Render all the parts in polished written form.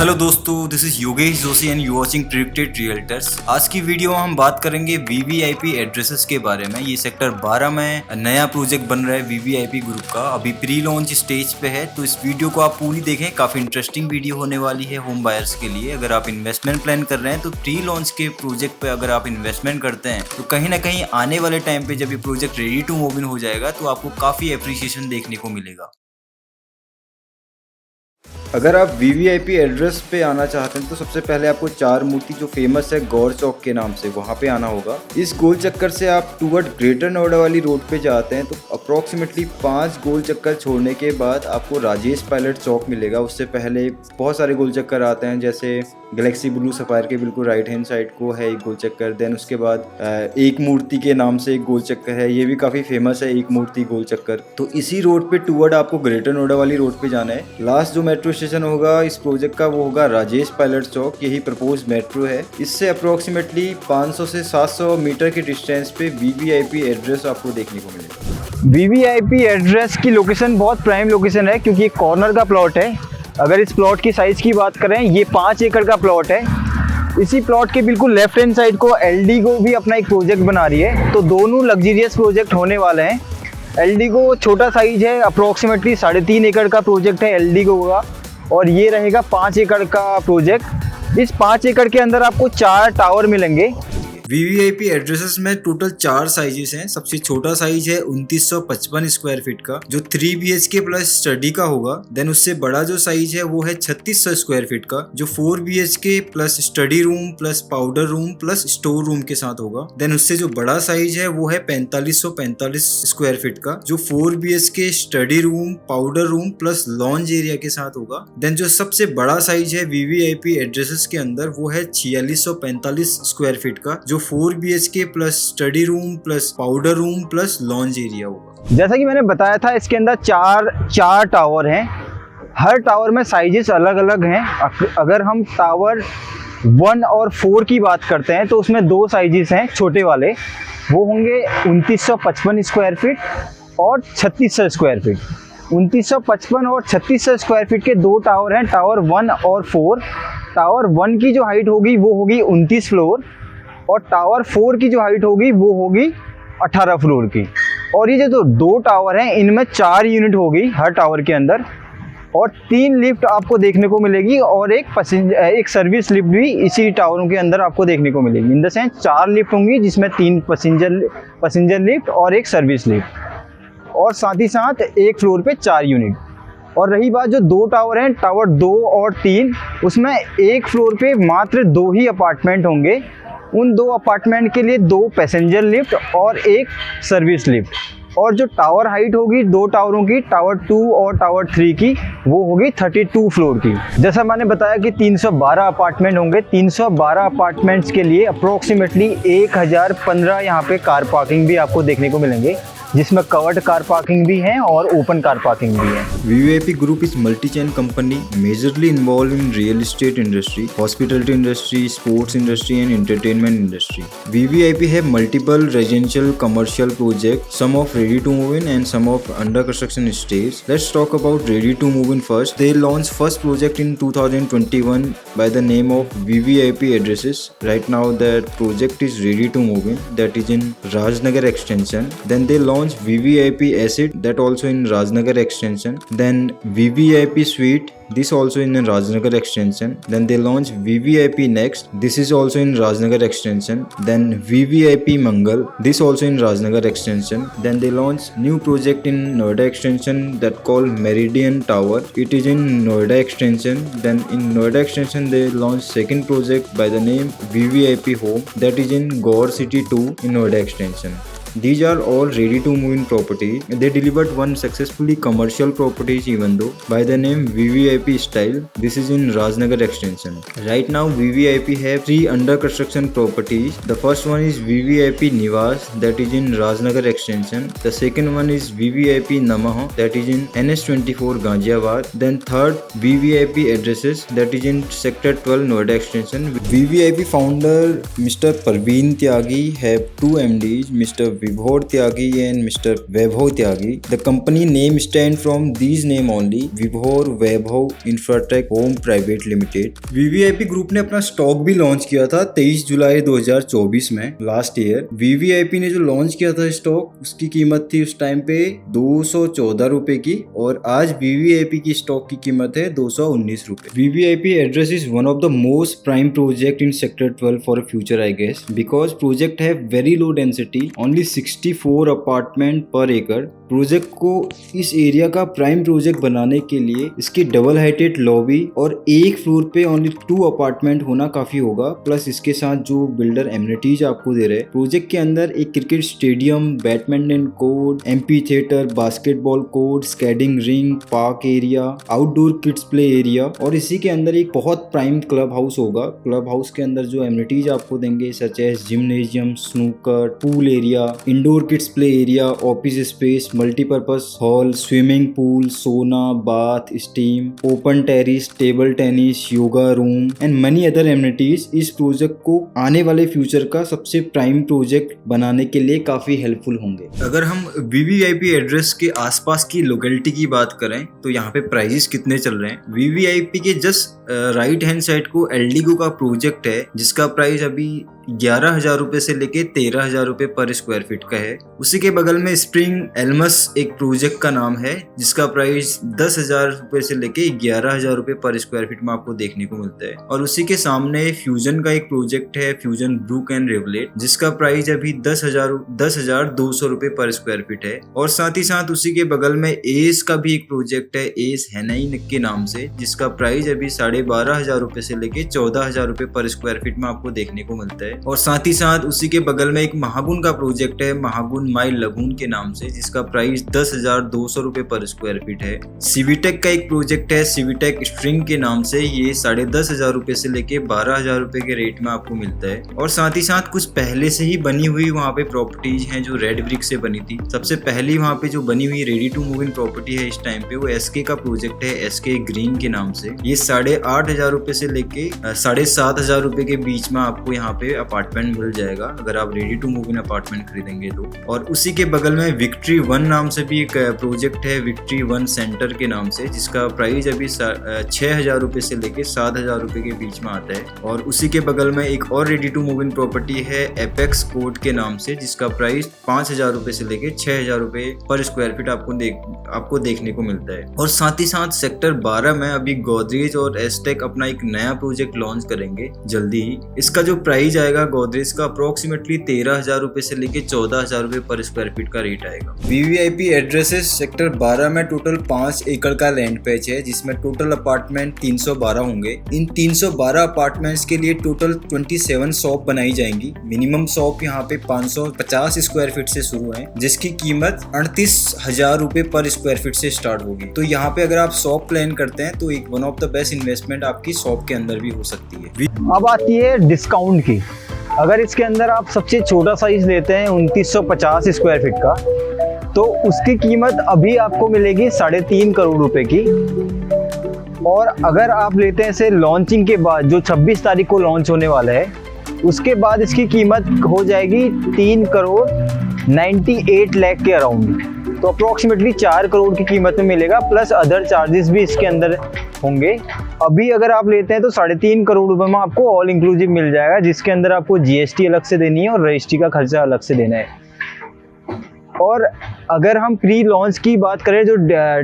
Hello दोस्तों, this is Yogesh Joshi and you watching predicted realtors. आज की वीडियो में हम बात करेंगे वीवीआईपी एड्रेसेस के बारे में। ये सेक्टर 12 में नया प्रोजेक्ट बन रहा है वीवीआईपी ग्रुप का, अभी प्री लॉन्च स्टेज पे है। तो इस वीडियो को आप पूरी देखें, काफी इंटरेस्टिंग वीडियो होने वाली है होम बायर्स के लिए। अगर आप इन्वेस्टमेंट प्लान कर रहे हैं तो प्री लॉन्च के प्रोजेक्ट पे अगर आप इन्वेस्टमेंट करते हैं तो कहीं ना कहीं आने वाले टाइम पे जब ये project ready to move in हो जाएगा तो आपको काफी अप्रिसिएशन देखने को मिलेगा। अगर आप वीवीआईपी एड्रेस पे आना चाहते हैं तो सबसे पहले आपको चार मूर्ति जो फेमस है गौर चौक के नाम से, वहाँ पे आना होगा। इस गोल चक्कर से आप टूवर्ड ग्रेटर नोएडा वाली रोड पे जाते हैं तो अप्रोक्सीमेटली 5 गोल चक्कर छोड़ने के बाद आपको राजेश पायलट चौक मिलेगा। उससे पहले बहुत सारे गोल चक्कर आते हैं, जैसे गैलेक्सी ब्लू सफायर के बिल्कुल राइट हैंड साइड को है एक गोल चक्कर। देन उसके बाद एक मूर्ति के नाम से एक गोल चक्कर है, ये भी काफ़ी फेमस है, एक मूर्ति गोल चक्कर। तो इसी रोड पे टूवर्ड आपको ग्रेटर नोएडा वाली रोड पे जाना है। लास्ट जो मेट्रो स्टेशन होगा इस प्रोजेक्ट का वो होगा राजेश पायलट चौक, यही प्रपोज मेट्रो है। इससे अप्रोक्सीमेटली 500 से 700 मीटर के डिस्टेंस पे वीवीआईपी एड्रेस आपको देखने को मिलेगा। वीवीआईपी एड्रेस की लोकेशन बहुत प्राइम लोकेशन है क्योंकि एक कॉर्नर का प्लॉट है। अगर इस प्लॉट की साइज की बात करें, ये 5 एकड़ का प्लॉट है। इसी प्लॉट के बिल्कुल लेफ्ट हैंड साइड को एलडीगो भी अपना एक प्रोजेक्ट बना रही है, तो दोनों लग्जरियस प्रोजेक्ट होने वाले हैं। एलडीगो छोटा साइज है, अप्रोक्सीमेटली 3.5 एकड़ का प्रोजेक्ट है एलडीगो का, और ये रहेगा 5 एकड़ का प्रोजेक्ट। इस 5 एकड़ के अंदर आपको 4 टावर मिलेंगे। वीवीआईपी एड्रेसेस में टोटल 4 साइजेस हैं। सबसे छोटा साइज है 2955 स्क्वायर फीट का, जो 3 BHK प्लस स्टडी का होगा। देन उससे बड़ा जो साइज है वो है 3600 स्क्वायर फीट का, जो 4 BHK plus study room plus powder room plus store room के साथ होगा। देन उससे जो बड़ा साइज है वो है 4545 स्क्वायर फीट का, जो 4 BHK study room powder room plus lounge area के साथ होगा। देन जो सबसे बड़ा साइज है वीवीआईपी एड्रेसेस के अंदर वो है 4645 स्क्वायर फीट का, जो 4 BHK plus study room plus powder room plus lounge area होगा। जैसा कि मैंने बताया था, इसके अंदर चार टावर हैं। हर टावर में साइजेस अलग अलग हैं। अगर हम टावर 1 और 4 की बात करते हैं तो उसमें 2 साइजेस हैं छोटे वाले, वो होंगे 2955 स्क्वायर फीट और 3600 स्क्वायर फीट। 2955 और 3600 स्क्वायर फीट के 2 टावर हैं, टावर 1 और 4। टावर 1 की जो हाइट होगी वो होगी 29 फ्लोर, और टावर 4 की जो हाइट होगी वो होगी 18 फ्लोर की। और ये जो 2 टावर हैं इनमें 4 यूनिट होगी हर टावर के अंदर, और 3 लिफ्ट आपको देखने को मिलेगी, और एक सर्विस लिफ्ट भी इसी टावरों के अंदर आपको देखने को मिलेगी। इन द सेंस 4 लिफ्ट होंगी, जिसमें 3 पैसेंजर लिफ्ट और एक सर्विस लिफ्ट, और साथ ही साथ एक फ्लोर पे 4 यूनिट। और रही बात जो 2 टावर हैं, टावर 2 और 3, उसमें एक फ्लोर पे मात्र 2 ही अपार्टमेंट होंगे। उन 2 अपार्टमेंट के लिए 2 पैसेंजर लिफ्ट और एक सर्विस लिफ्ट। और जो टावर हाइट होगी 2 टावरों की, टावर 2 और टावर 3 की, वो होगी 32 फ्लोर की। जैसा मैंने बताया कि 312 अपार्टमेंट होंगे। 312 अपार्टमेंट्स के लिए अप्रोक्सीमेटली 1015 यहाँ पे कार पार्किंग भी आपको देखने को मिलेंगे, जिसमें कवर्ड कार पार्किंग भी है और ओपन कार पार्किंग भी है। VVIP Group is multi-chain company majorly involved in real estate industry, hospitality industry, sports industry and entertainment industry. VVIP have multiple residential commercial projects, some of ready to move in and some of under construction stage. Let's talk about ready to move in first. They launched first project in 2021 by the name of VVIP Addresses. Right now that project is ready to move in, that is in Rajnagar extension. Then they launched VVIP Acid, that also in Rajnagar extension. Then VVIP Suite, this also in Rajnagar extension. Then they launched VVIP Next, this is also in Rajnagar extension. Then VVIP Mangal, this also in Rajnagar extension. Then they launched new project in Noida extension that called Meridian Tower, it is in Noida extension. Then in Noida extension they launched second project by the name VVIP Home, that is in Gaur City 2 in Noida extension. These are all ready to move in properties. They delivered one successfully commercial properties even though by the name VVIP Style. This is in Rajnagar extension. Right now VVIP have 3 under construction properties. The first one is VVIP Niwas, that is in Rajnagar extension. The second one is VVIP Namaha, that is in NS24 Ghaziabad. Then third VVIP Addresses, that is in sector 12 Noida extension. VVIP founder Mr. Parveen Tyagi have 2 MDs, Mr. Vibhor Tyagi and Mr. Vaibhav Tyagi. The company name stand from these name only, Vibhor Vaibhav Infratech Home Private Limited. VVIP group ने अपना stock भी launch किया था 23 जुलाई 2024 में, last year. VVIP ने जो launch किया था स्टॉक, उसकी कीमत थी उस टाइम पे 214 रुपए की, और आज VVIP की स्टॉक की कीमत है 219 रुपए। VVIP address is one of the most prime project in sector 12 for a future, I guess, because project have very low density, only 64 apartment per acre. Project को इस एरिया का प्राइम प्रोजेक्ट बनाने के लिए इसकी डबल हाइटेड लॉबी और एक floor पे ओनली 2 अपार्टमेंट होना काफी होगा, प्लस इसके साथ जो बिल्डर एमिनिटीज आपको दे रहे हैं। प्रोजेक्ट के अंदर एक cricket stadium, badminton court, amphitheatre, basketball court, skating ring, park area, outdoor kids play area, और इसी के अंदर एक बहुत प्राइम क्लब हाउस होगा। क्लब हाउस के अंदर जो एमिनिटीज आपको देंगे such as gymnasium, snooker, pool area, indoor kids play area, office space, multipurpose hall, swimming pool, sauna, bath, steam, open terrace, table tennis, yoga room and many other amenities इस project को आने वाले future का सबसे prime project बनाने के लिए काफी हेल्पफुल होंगे। अगर हम VVIP एड्रेस के आसपास की लोकेलिटी की बात करें तो यहाँ पे प्राइजेस कितने चल रहे हैं। VVIP के जस्ट राइट हैंड साइड को एल्डिगो का प्रोजेक्ट है, जिसका प्राइस अभी 11,000 रुपए से लेके 13,000 रुपए पर स्क्वायर फीट का है। उसी के बगल में स्प्रिंग एल्मस एक प्रोजेक्ट का नाम है, जिसका प्राइस 10,000 रुपए से लेके 11,000 रुपए पर स्क्वायर फीट में आपको देखने को मिलता है। और उसी के सामने फ्यूजन का एक प्रोजेक्ट है, फ्यूजन ब्रूक एंड रिवलेट, जिसका प्राइस अभी 10,200 रुपए पर स्क्वायर फीट है। और साथ ही साथ उसी के बगल में एस का भी एक प्रोजेक्ट है, एस हेनाइन के नाम से, जिसका प्राइस अभी 12,500 रुपए से लेके 14,000 रुपए पर स्क्वायर फीट में आपको देखने को मिलता है। और साथ ही साथ उसी के बगल में एक महागुन का प्रोजेक्ट है, महागुन माइल लगून के नाम से, जिसका प्राइस 10,200 रुपए पर स्क्वायर फीट है। सिविटेक का एक प्रोजेक्ट है, सिविटेक स्ट्रिंग के नाम से, ये 10,500 रुपए से लेके 12,000 रुपए के रेट में आपको मिलता है। और साथ ही साथ कुछ पहले से ही बनी हुई वहाँ पे प्रॉपर्टीज हैं जो रेड ब्रिक से बनी थी। सबसे पहली वहाँ पे जो बनी हुई ready to move in property है इस टाइम पे, वो SK का प्रोजेक्ट है, SK ग्रीन के नाम से। ये 8,500 रुपए से लेके 7,500 रुपए के बीच में आपको यहाँ पे अपार्टमेंट मिल जाएगा, अगर आप ready to move in apartment खरीदेंगे तो। और उसी के बगल में विक्ट्री 1 नाम से भी एक प्रोजेक्ट है, विक्ट्री 1 सेंटर के नाम से, जिसका प्राइस अभी 6,000 रुपए से लेके 7,000 रुपए के बीच में आता है। और उसी के बगल में एक और ready to move in property है, एपेक्स कोर्ट के नाम से, जिसका प्राइस 5,000 रुपए से लेके 6,000 रुपए पर स्क्वायर फीट आपको देखने को मिलता है। और साथ ही साथ सेक्टर 12 में अभी गोदरेज और एस्टेक अपना एक नया प्रोजेक्ट लॉन्च करेंगे जल्दी ही। इसका जो प्राइस आएगा गोदरेज का अप्रोक्सीमेटली 13,000 रुपए से लेके 14,000 रुपए पर स्क्वायर फीट का रेट आएगा। VVIP एड्रेसेस सेक्टर 12 में टोटल 5 एकड़ का लैंड पैच है, जिसमें टोटल अपार्टमेंट 312 होंगे। इन 312 अपार्टमेंट्स के लिए टोटल 27 शॉप बनाई जाएंगी। मिनिमम शॉप यहाँ पे 550 स्क्वायर फीट से शुरू है, जिसकी कीमत 38,000 रुपए पर स्क्वायर फीट से स्टार्ट होगी। तो यहाँ पे अगर आप शॉप प्लान करते हैं तो एक one of the best investment आपकी शॉप के अंदर भी हो सकती है। अब आती है डिस्काउंट की। अगर इसके अंदर आप सबसे छोटा साइज लेते हैं 2950 स्क्वायर फीट का, तो उसकी कीमत अभी आपको मिलेगी 3.5 करोड़ रुपए की। और अगर आप लेते हैं इसे लॉन्चिंग के बाद, जो 26 तारीख को लॉन्च होने वाला है, उसके बाद इसकी कीमत हो जाएगी 3 करोड़ 98 लाख के अराउंड। तो अप्रोक्सीमेटली 4 करोड़ की कीमत में मिलेगा, प्लस अदर चार्जेस भी इसके अंदर होंगे। अभी अगर आप लेते हैं तो 3.5 करोड़ रुपए में आपको ऑल इंक्लूसिव मिल जाएगा, जिसके अंदर आपको GST अलग से देनी है और रजिस्ट्री का खर्चा अलग से देना है। और अगर हम प्री लॉन्च की बात करें, जो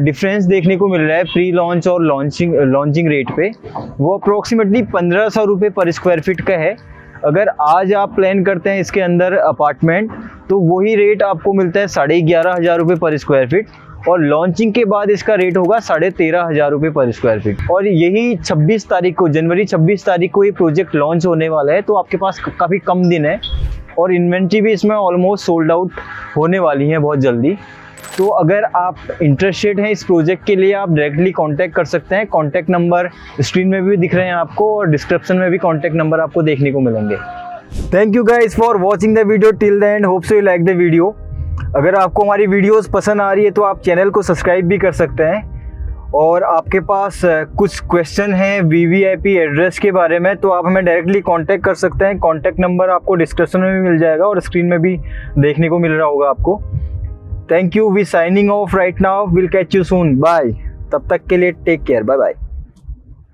डिफरेंस देखने को मिल रहा है प्री लॉन्च और लॉन्चिंग रेट पे, वो अप्रोक्सीमेटली 1,500 रुपये पर स्क्वायर फीट का है। अगर आज आप प्लान करते हैं इसके अंदर अपार्टमेंट, तो वही रेट आपको मिलता है 11,500 रुपये पर स्क्वायर फीट, और लॉन्चिंग के बाद इसका रेट होगा 13,500 रुपये पर स्क्वायर फीट। और यही 26 तारीख को, जनवरी 26 तारीख को ये प्रोजेक्ट लॉन्च होने वाला है, तो आपके पास काफ़ी कम दिन है और इन्वेंट्री भी इसमें ऑलमोस्ट सोल्ड आउट होने वाली है बहुत जल्दी। तो अगर आप इंटरेस्टेड हैं इस प्रोजेक्ट के लिए, आप डायरेक्टली कांटेक्ट कर सकते हैं। कांटेक्ट नंबर स्क्रीन में भी दिख रहे हैं आपको, और डिस्क्रिप्शन में भी कांटेक्ट नंबर आपको देखने को मिलेंगे। Thank you guys for watching the video till the end. Hope so you like the video. अगर आपको हमारी वीडियोस पसंद आ रही है तो आप चैनल को सब्सक्राइब भी कर सकते हैं, और आपके पास कुछ क्वेश्चन हैं वीवीआईपी एड्रेस के बारे में, तो आप हमें डायरेक्टली कांटेक्ट कर सकते हैं। कांटेक्ट नंबर आपको डिस्क्रिप्शन में भी मिल जाएगा और स्क्रीन में भी देखने को मिल रहा होगा आपको। Thank you, we signing off right now, will catch you soon, bye. तब तक के लिए टेक केयर, बाय बाय।